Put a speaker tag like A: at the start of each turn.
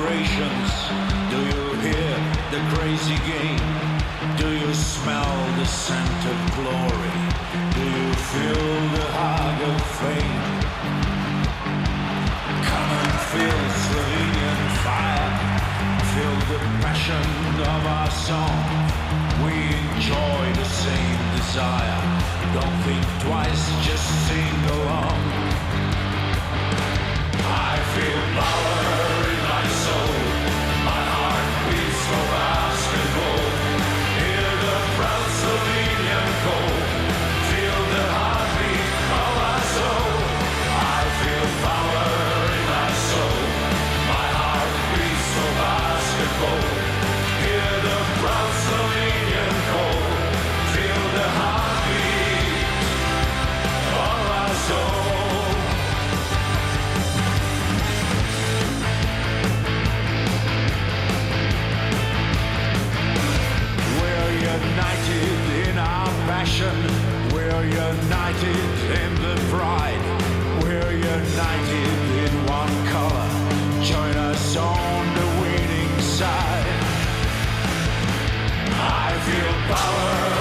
A: vibrations? Do you hear the crazy game? Do you smell the scent of glory? Do you feel the hug of fame? Come and feel Slovenian fire. Feel the passion of our song. We enjoy the same desire. Don't think twice, just sing along. I feel power in my soul. My heart beats for basketball. Hear the proud Slovenian call. Feel the heartbeat of our soul. I feel power in my soul. My heart beats for basketball. Hear the proud Slovenian call. Feel the heartbeat of our soul. United in our passion, we're united in the pride, we're united in one color, join us on the winning side. I feel power